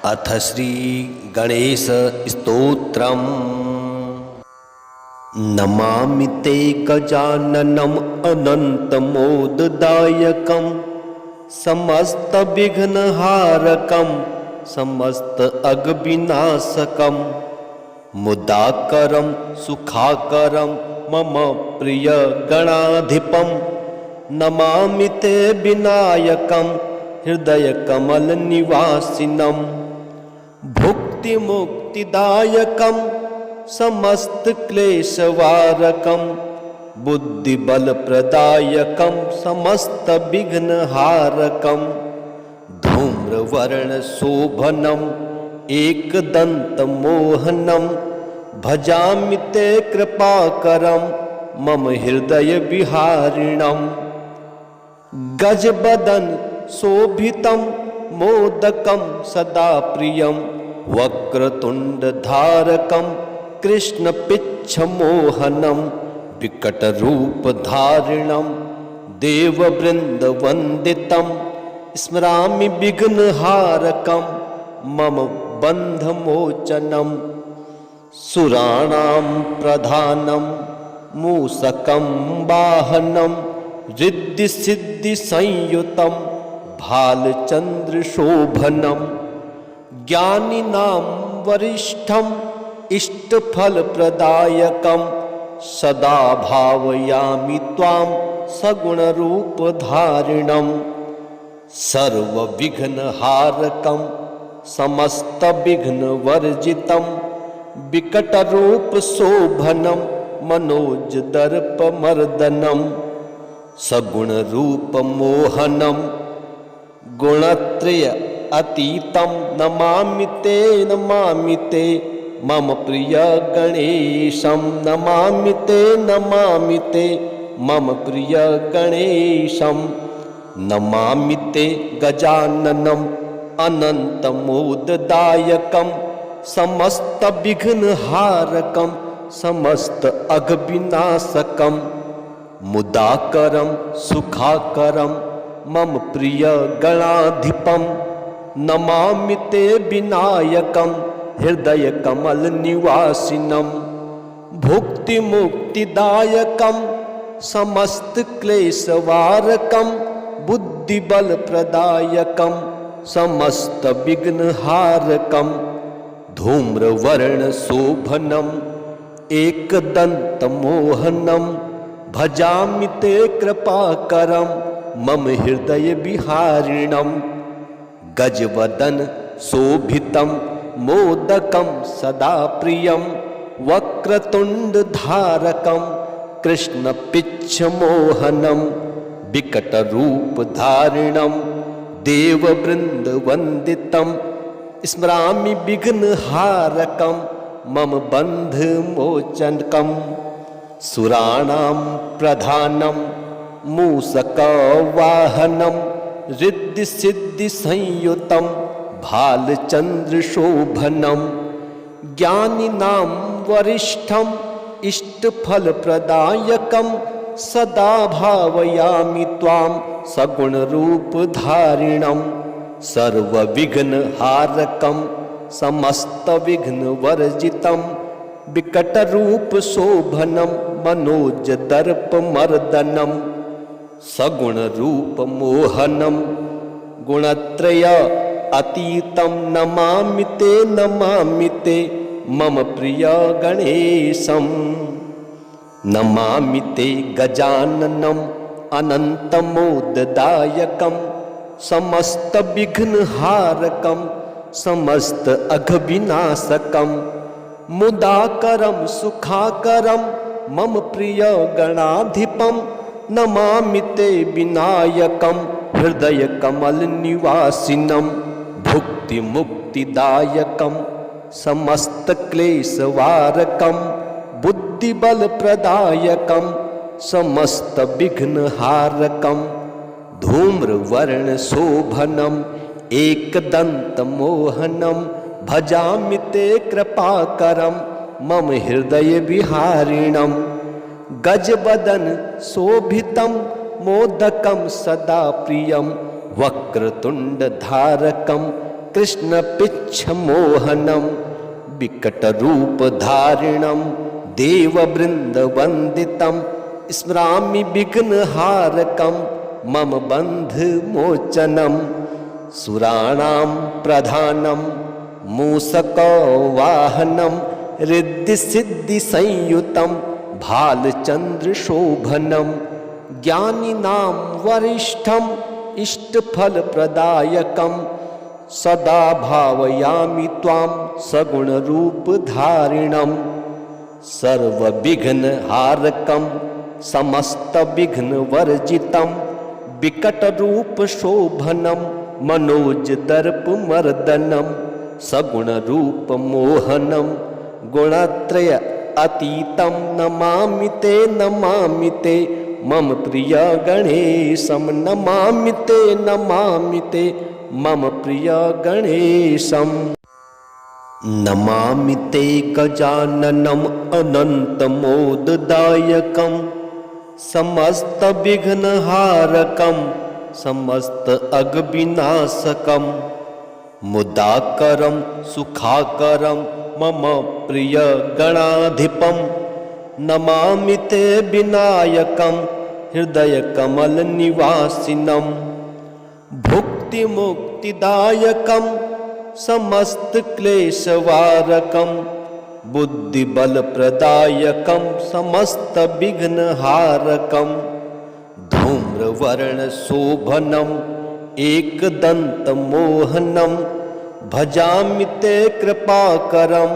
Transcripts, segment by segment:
अथ श्री गणेश स्तोत्रम्। नमामि ते गजाननम् अनन्तमोददायकं समस्तविघ्नहारकं समस्तअघविनाशकं मुदाकरं सुखाकरं मम प्रियगणाधिपं नमामि ते विनायकं हृदयकमलनिवासिनं भुक्तिमुक्तिदायकं समस्तक्लेशवारकं बुद्धिबलप्रदायकं समस्तविघ्नहारकं धूम्रवर्णशोभनम् एकदन्तमोहनं भजामि ते कृपाकरं मम हृदयविहारिणं गजवदन शोभितं मोदकं सदा प्रियं वक्रतुण्डधारकं कृष्णपिच्छमोहनं विकटरूपधारिणं देववृन्दवन्दितं स्मरामि विघ्नहारकं मम बन्धमोचनं सुराणां प्रधानं मूषकं वाहनं रिद्धिसिद्धिसंयुतं भालचन्द्रशोभनं ज्ञानिनां वरिष्ठम् इष्टफलप्रदायकं सदा भावयामि त्वां सगुणरूपधारिणं सर्वविघ्नहारकं समस्तविघ्नवर्जितं विकटरूपशोभनं मनोजदर्पमर्दनं सगुणरूपमोहनं गुणत्रय अतीतं नमामि ते मम प्रिय गणेशं नमामि ते मम प्रिय गणेशं नमामि ते गजाननम् अनन्तमोददायकं समस्तविघ्नहारकं समस्तअघविनाशकं मुदाकरं सुखाकरं मम प्रिय गणाधिपं नमामि ते विनायकं हृदयकमलनिवासिनं भुक्तिमुक्तिदायकं समस्तक्लेशवारकं बुद्धिबलप्रदायकं समस्तविघ्नहारकं धूम्रवर्णशोभनम् एकदन्तमोहनं भजामि ते कृपाकरं मम हृदयविहारिणं गजवदन शोभितं मोदकं सदा प्रियं वक्रतुण्डधारकं कृष्णपिच्छमोहनं विकटरूपधारिणं देववृन्दवन्दितं स्मरामि विघ्नहारकं मम बन्धमोचकं सुराणां प्रधानं मूषकवाहनं रिद्धिसिद्धिसंयुतं भालचन्द्रशोभनं ज्ञानिनां वरिष्ठम् इष्टफलप्रदायकं सदा भावयामि त्वां सगुणरूपधारिणं सर्वविघ्नहारकं समस्तविघ्नवर्जितं विकटरूपशोभनं मनोजदर्पमर्दनं सगुणरूपमोहनं गुणत्रय अतीतं नमामि ते मम प्रिय गणेशं नमामि ते गजाननम् अनन्तमोददायकं समस्तविघ्नहारकं समस्तअघविनाशकं मुदाकरं सुखाकरं मम प्रिय गणाधिपं नमामि ते विनायकं हृदयकमलनिवासिनं भुक्तिमुक्तिदायकं समस्तक्लेशवारकं बुद्धिबलप्रदायकं समस्तविघ्नहारकं धूम्रवर्णशोभनम् एकदन्तमोहनं भजामि ते कृपाकरं मम हृदयविहारिणं गजवदन शोभितं मोदकं सदा प्रियं वक्रतुण्डधारकं कृष्णपिच्छमोहनं विकटरूपधारिणं देववृन्दवन्दितं स्मरामि विघ्नहारकं मम बन्धमोचनं सुराणां प्रधानं मूषकवाहनं रिद्धिसिद्धिसंयुतं भालचन्द्रशोभनं ज्ञानिनां वरिष्ठं इष्टफलप्रदायकं सदा भावयामि त्वां सगुणरूपधारिणं सर्वविघ्नहारकं समस्तविघ्नवर्जितं विकटरूपशोभनं मनोजदर्पमर्दनं सगुणरूपमोहनं गुणत्रय अतीतं नमामि ते मम प्रिय गणेशं नमामि ते मम प्रिय गणेशं नमामि ते गजाननम् अनन्तमोददायकं समस्तविघ्नहारकं समस्त अघविनाशकं मुदाकरं सुखाकरं मम प्रिय गणाधिपं नमामि ते विनायकं हृदयकमलनिवासिनं भुक्तिमुक्तिदायकं समस्तक्लेशवारकं बुद्धिबलप्रदायकं समस्तविघ्नहारकं धूम्रवर्णशोभनम् एकदन्तमोहनं भजामि ते कृपाकरं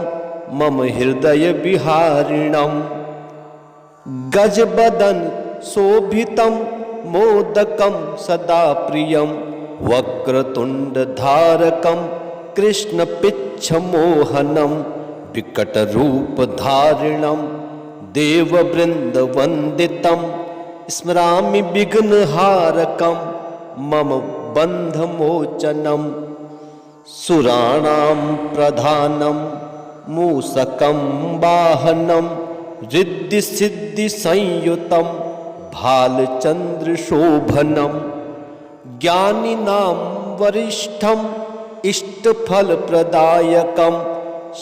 मम हृदयविहारिणं गजवदन शोभितं मोदकं सदा प्रियं वक्रतुण्डधारकं कृष्णपिच्छमोहनं विकटरूपधारिणं देववृन्दवन्दितं स्मरामि विघ्नहारकं मम बन्धमोचनं सुराणां प्रधानं मूषकं वाहनं रिद्धिसिद्धिसंयुतं भालचन्द्रशोभनं ज्ञानिनां वरिष्ठं इष्टफलप्रदायकं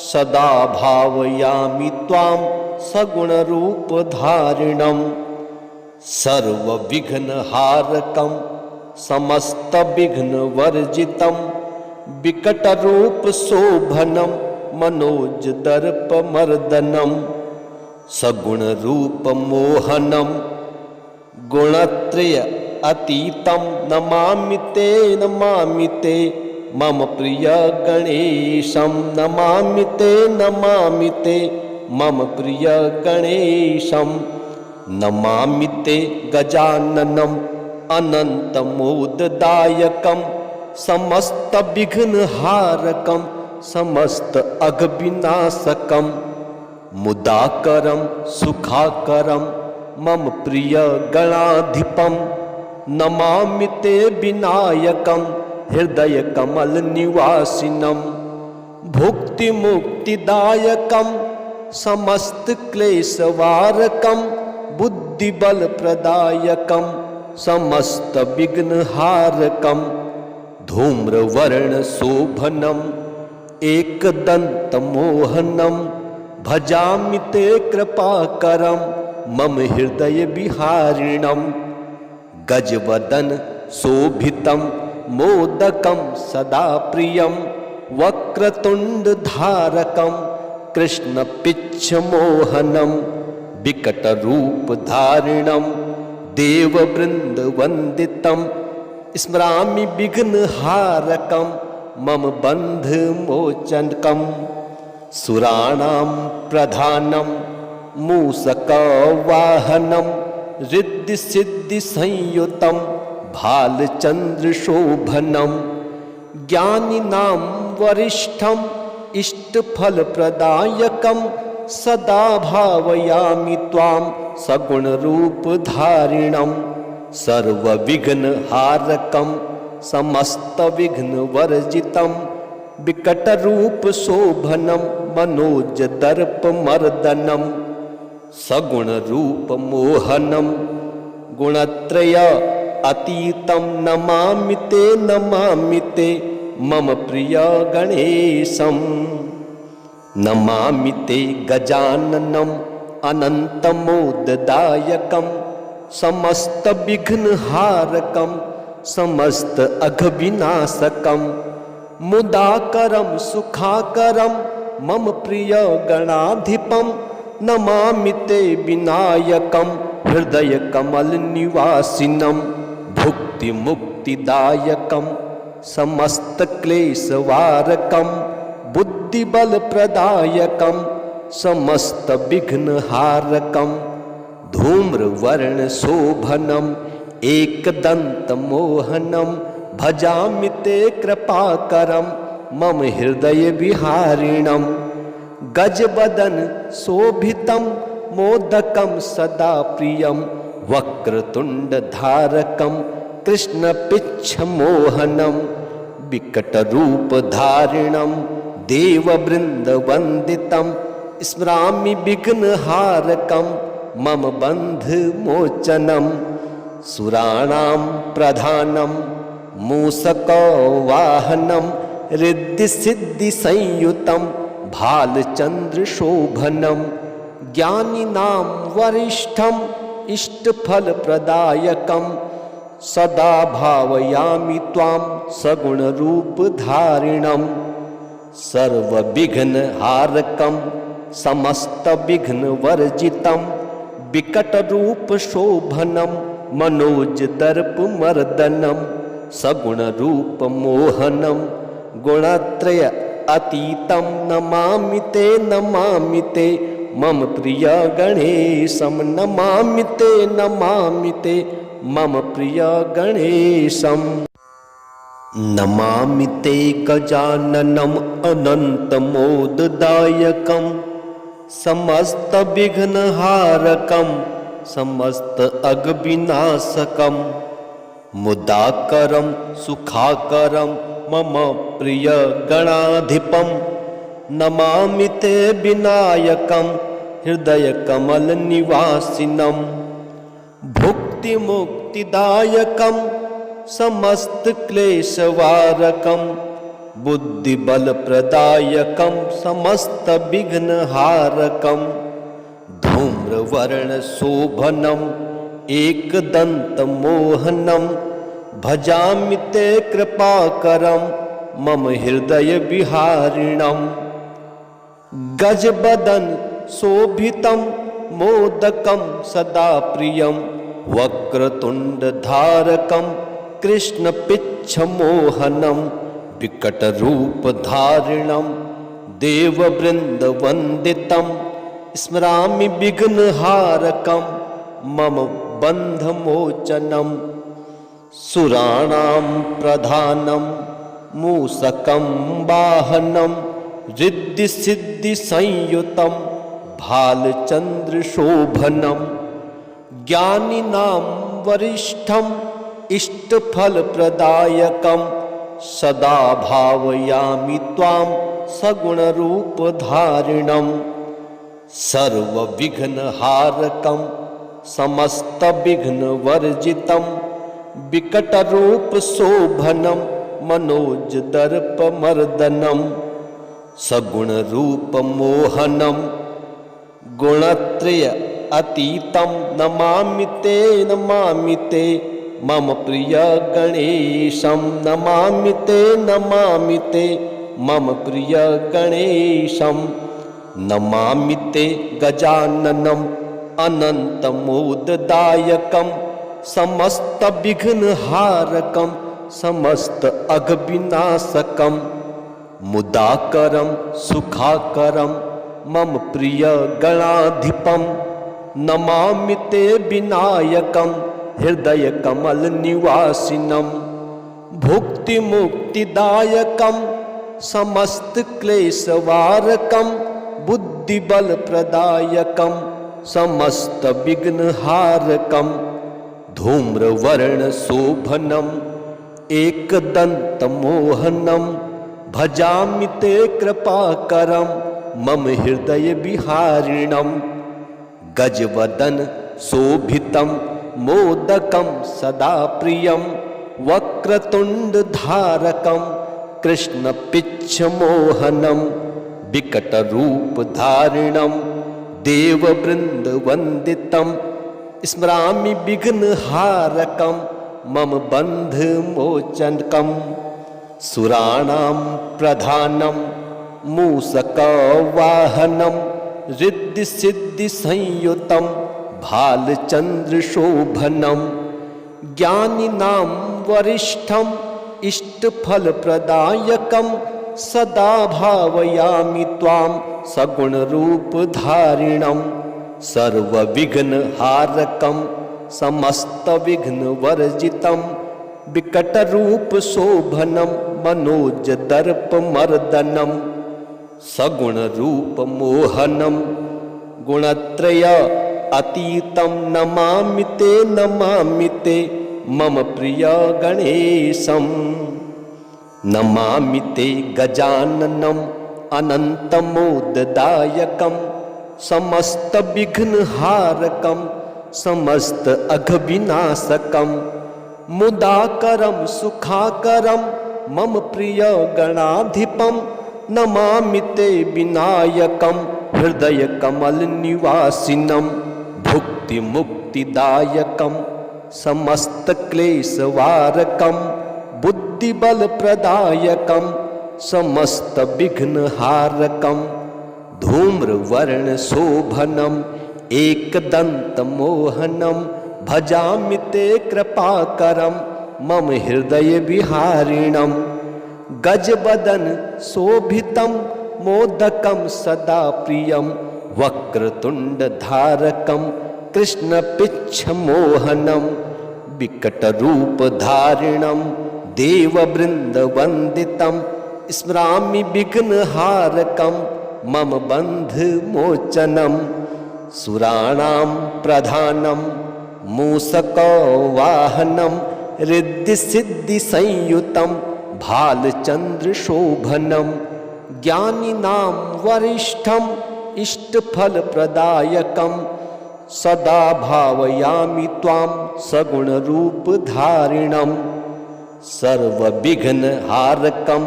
सदा भावयामि त्वां सगुणरूपधारिणं सर्वविघ्नहारकं समस्तविघ्नवर्जितं विकटरूपशोभनं मनोजदर्पमर्दनं सगुणरूपमोहनं गुणत्रय अतीतं नमामि ते मम प्रिय गणेशं नमामि ते मम प्रिय गणेशं नमामि ते गजाननम् अनन्तमोददायकं समस्तविघ्नहारकं समस्त अघविनाशकं मुदाकरं सुखाकरं मम प्रिय गणाधिपं नमामि ते विनायकं हृदयकमलनिवासिनं भुक्तिमुक्तिदायकं समस्तक्लेशवारकं बुद्धिबलप्रदायकं समस्तविघ्नहारकं धूम्रवर्णशोभनम् एकदन्तमोहनं भजामि ते कृपाकरं मम हृदयविहारिणं गजवदन शोभितं मोदकं सदा प्रियं वक्रतुण्डधारकं कृष्णपिच्छमोहनं विकटरूपधारिणं देववृन्दवन्दितं स्मरामि विघ्नहारकं मम बन्धमोचकं सुराणां प्रधानं मूषकवाहनं रिद्धिसिद्धिसंयुतं भालचन्द्रशोभनं ज्ञानिनां वरिष्ठं इष्टफलप्रदायकं सदा भावयामि त्वां सगुणरूपधारिणं सर्वविघ्नहारकं समस्तविघ्नवर्जितं विकटरूपशोभनं मनोजदर्पमर्दनं सगुणरूपमोहनं गुणत्रय अतीतं नमामि ते मम प्रिय गणेशं। नमामि ते गजाननम् अनन्तमोददायकं समस्तविघ्नहारकं समस्त अघविनाशकं मुदाकरं सुखाकरं मम प्रिय गणाधिपं। नमामि ते विनायकं हृदयकमलनिवासिनं भुक्तिमुक्तिदायकं समस्तक्लेशवारकं बुद्धिबलप्रदायकं समस्तविघ्नहारकं धूम्रवर्णशोभनम् एकदन्तमोहनं भजामि ते कृपाकरं मम हृदयविहारिणं। गजवदन शोभितं मोदकं सदा प्रियं वक्रतुण्डधारकं कृष्णपिच्छमोहनं विकटरूपधारिणं देववृन्दवन्दितं स्मरामि विघ्नहारकं मम बन्धमोचनं। सुराणां प्रधानं मूषकवाहनं रिद्धिसिद्धिसंयुतं भालचन्द्रशोभनं ज्ञानिनां वरिष्ठं इष्टफलप्रदायकं सदा भावयामि त्वां सगुणरूपधारिणं। सर्वविघ्नहारकं समस्तविघ्नवर्जितं विकटरूपशोभनं मनोजदर्पमर्दनं सगुणरूपमोहनं गुणत्रय अतीतं। नमामि ते मम प्रिय गणेशं। नमामि ते मम प्रिय गणेशं। नमामि ते गजाननम् अनन्तमोददायकं समस्तविघ्नहारकं समस्त अघविनाशकं मुदाकरं सुखाकरं मम प्रिय गणाधिपं। नमामि ते विनायकं हृदयकमलनिवासिनं भुक्तिमुक्तिदायकं समस्तक्लेशवारकं बुद्धिबलप्रदायकं समस्तविघ्नहारकं धूम्रवर्णशोभनम् एकदन्तमोहनं भजामि ते कृपाकरं मम हृदयविहारिणं। गजवदन शोभितं मोदकं सदा प्रियं वक्रतुण्डधारकं कृष्णपिच्छमोहनं विकटरूपधारिणं देववृन्दवन्दितं स्मरामि विघ्नहारकं मम बन्धमोचनं। सुराणां प्रधानं मूषकं वाहनं रिद्धिसिद्धिसंयुतं भालचन्द्रशोभनं ज्ञानिनां वरिष्ठं इष्टफलप्रदायकं सदा भावयामि त्वां सगुणरूपधारिणं। सर्वविघ्नहारकं समस्तविघ्नवर्जितं विकटरूपशोभनं मनोजदर्पमर्दनं सगुणरूपमोहनं गुणत्रय अतीतं। नमामि ते मम प्रिय गणेशं। नमामि ते मम प्रिय गणेशं। नमामि ते गजाननम् अनन्तमोददायकं समस्तविघ्नहारकं समस्त अघविनाशकं मुदाकरं सुखाकरं मम प्रिय गणाधिपं। नमामि ते विनायकं हृदयकमलनिवासिनं भुक्तिमुक्तिदायकं समस्तक्लेशवारकं बुद्धिबलप्रदायकं समस्तविघ्नहारकं धूम्रवर्णशोभनम् एकदन्तमोहनं भजामि ते कृपाकरं मम हृदयविहारिणं। गजवदन शोभितं मोदकं सदा प्रियं वक्रतुण्डधारकं कृष्ण पिच्छ मोहनम विकट रूप धारिणम देववृंद वंदितम स्मरामि विघ्न हारकम मम बंध मोचनकम सुराणां प्रधानम मूषक वाहनम रिद्धि सिद्धि संयुतम भालचंद्र शोभनम ज्ञानिनां वरिष्ठम इष्टफल प्रदायकम सदा भावयामि त्वां सगुण रूप धारिणम सर्व विघ्न हारकम समस्त विघ्न वर्जितम विकट रूप शोभनम मनोज दर्प मर्दनम सगुण रूप मोहनम गुणत्रय अतीतम नमामि ते मम प्रिय गणेशम नमामि ते गजाननम अनंतमोददायकम समस्त विघ्न हारकम समस्त अघविनाशकम मुदाकरम सुखाकरम मम प्रिय गणाधिपम नमामि ते विनायकम हृदय कमल निवासिनम भुक्ति मुक्तिदायकम समस्त क्लेशवारकम बुद्धिबल प्रदायकम समस्त विघ्न हारकम धूम्रवर्ण शोभनम एकदंत मोहनम भजामि ते कृपाकरम मम हृदय विहारिणम गजवदन शोभितम मोदकम सदा प्रियम वक्रतुंड धारकम कृष्ण पिच्छ मोहनम विकट रूप धारिणम देववृंद वंदितम स्मरामि विघ्न हारकम मम बंध मोचनम सुराणां प्रधानम मूषक वाहनम रिद्धि सिद्धि संयुतम भालचंद्र शोभनम ज्ञानिनां वरिष्ठम इष्टफल प्रदायकम सदा भावयामि त्वां सगुण रूप धारिणम सर्व विघ्न हारकम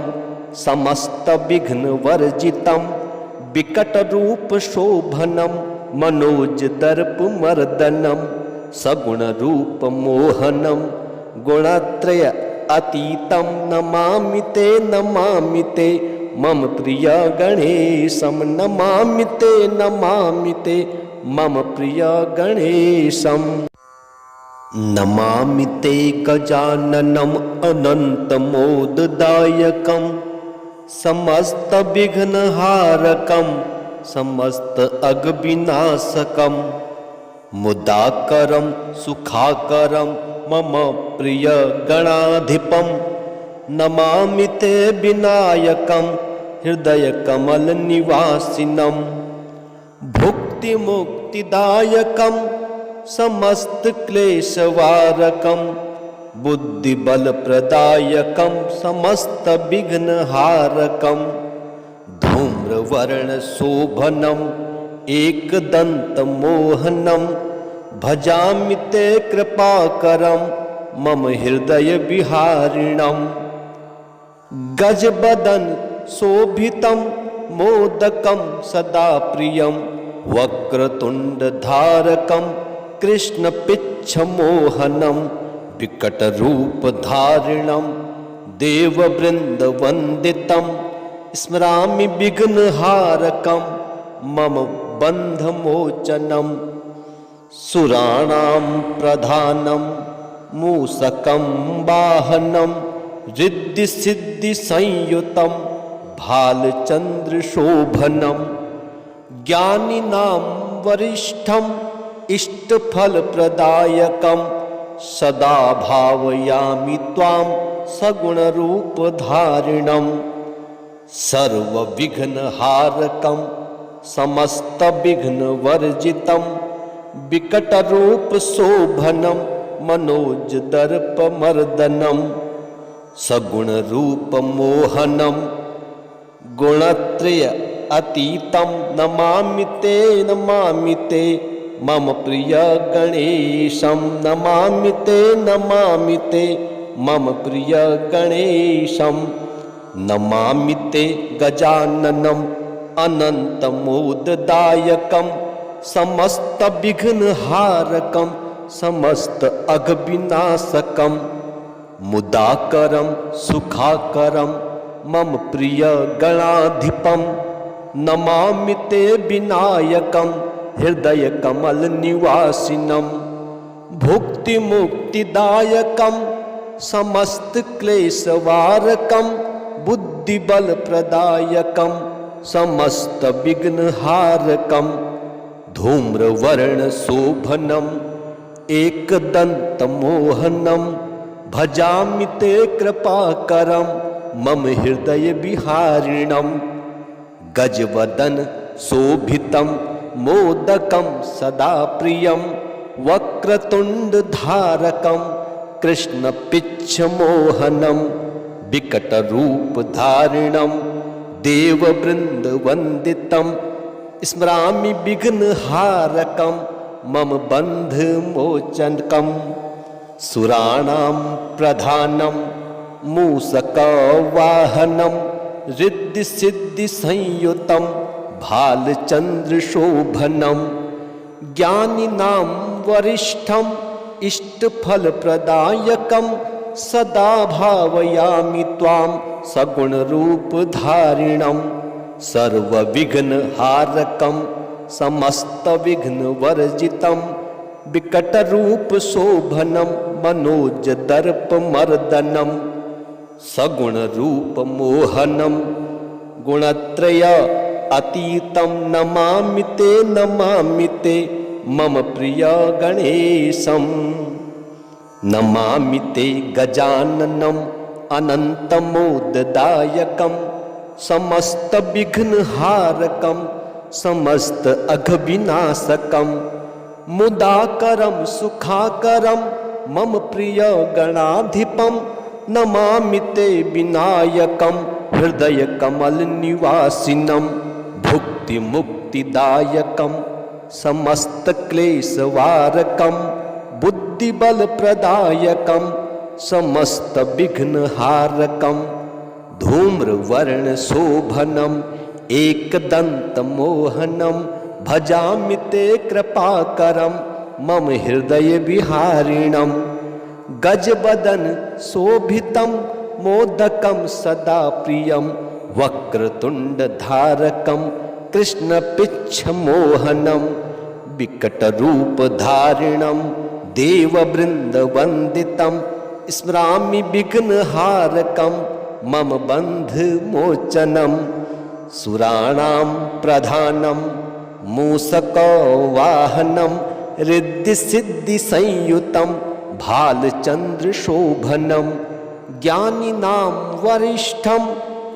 समस्त विघ्न वर्जितम विकट रूप शोभनम मनोज दर्प मर्दनम सगुण रूप मोहनम गुणत्रय अतीतम नमामि ते मम प्रिय गणेशम नमामि ते मम प्रिय गणेशम नमामि ते गजाननम अनंतमोददायकम समस्त विघ्नहारकम समस्त अघविनाशकम मुदाकरम सुखाकरम मम प्रिय गणाधिपम नमामि ते विनायकम हृदय कमल निवासिनम भुक्ति मुक्तिदायकम समस्त क्लेशवारकम बुद्धिबल प्रदायकम समस्त विघ्नहारकम धूम्रवर्ण शोभनम एकदंत मोहनम भजामि ते कृपाकरम मम हृदय विहारिणम गजबदन शोभितम मोदकम सदा प्रियम वक्रतुंड धारकम कृष्ण पिच्छ मोहनम विकट रूप धारिणम देववृंद वंदितम स्मरामि विघ्नहारकम मम बंध मोचनम सुराणां प्रधानम मूषकं वाहनम रिद्धि सिद्धि संयुतम भालचंद्र शोभनम ज्ञानिनां वरिष्ठम इष्टफल प्रदायकम सदा भावयामि त्वां सगुण रूप धारिणम सर्व विघ्न हारकम समस्त विघ्न वर्जितम विकट रूप शोभनम मनोज दर्प मर्दनम सगुण रूप मोहनम गुणत्रय अतीतम नमामि ते मम प्रिय गणेशम नमामि ते मम प्रिय गणेशम नमामि ते गजाननम् अनन्तमोददायकं समस्तविघ्नहारकं समस्त अघविनाशकं मुदाकरं सुखाकरं मम प्रिय गणाधिपं नमामि ते विनायकं हृदय कमल निवासिनं भुक्तिमुक्तिदायकं समस्त क्लेशवारकं बुद्धिबल प्रदायकं समस्त विघ्नहारकं धूम्रवर्ण शोभनम् एकदन्तमोहनं भजामि ते कृपाकरं मम हृदय विहारिणं गजवदन शोभितं मोदकं सदा प्रियं वक्रतुण्डधारकं कृष्णपिच्छमोहनं विकटरूपधारिणं देववृन्दवन्दितं स्मरामि विघ्नहारकं मम बन्धमोचकं सुराणां प्रधानं मूषकवाहनं रिद्धिसिद्धिसंयुतं भालचन्द्रशोभनं ज्ञानिनां वरिष्ठं इष्टफलप्रदायकं सदा भावयामि त्वां सगुणरूपधारिणं सर्वविघ्नहारकं समस्तविघ्नवर्जितं विकटरूपशोभनं मनोजदर्पमर्दनं सगुणरूपमोहनं गुणत्रय अतीतं नमामि ते मम प्रिय गणेशं नमामि ते गजाननम् अनन्तमोददायकं समस्तविघ्नहारकं समस्त अघविनाशकं मुदाकरं सुखाकरं मम प्रिय गणाधिपं नमामि ते विनायकं हृदय कमल निवासिनं भुक्तिमुक्तिदायकं समस्त क्लेशवारकं बुद्धिबल प्रदायकं समस्त विघ्नहारकं धूम्रवर्ण शोभनम् एकदन्तमोहनं भजामि ते कृपाकरं मम हृदय विहारिणं गजवदन शोभितं मोदकं सदा प्रियं वक्रतुण्डधारकं कृष्णपिच्छमोहनं विकटरूपधारिणं देववृन्दवन्दितं स्मरामि विघ्नहारकं मम बन्धमोचनं सुराणां प्रधानं मूषकवाहनं रिद्धिसिद्धिसंयुतं भालचन्द्रशोभनं ज्ञानिनां वरिष्ठं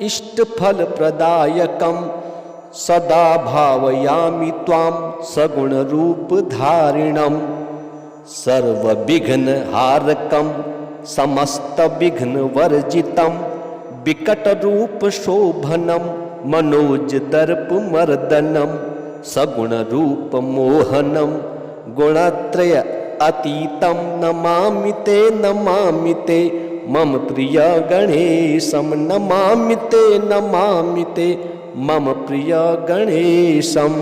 इष्टफलप्रदायकं सदा भावयामि त्वां सगुणरूपधारिणं सर्वविघ्नहारकं समस्तविघ्नवर्जितं विकटरूपशोभनं मनोजदर्पमर्दनं सगुणरूपमोहनं गुणत्रय अतीतं नमामि ते मम प्रिय गणेशं नमामि ते मम प्रिय गणेशम्।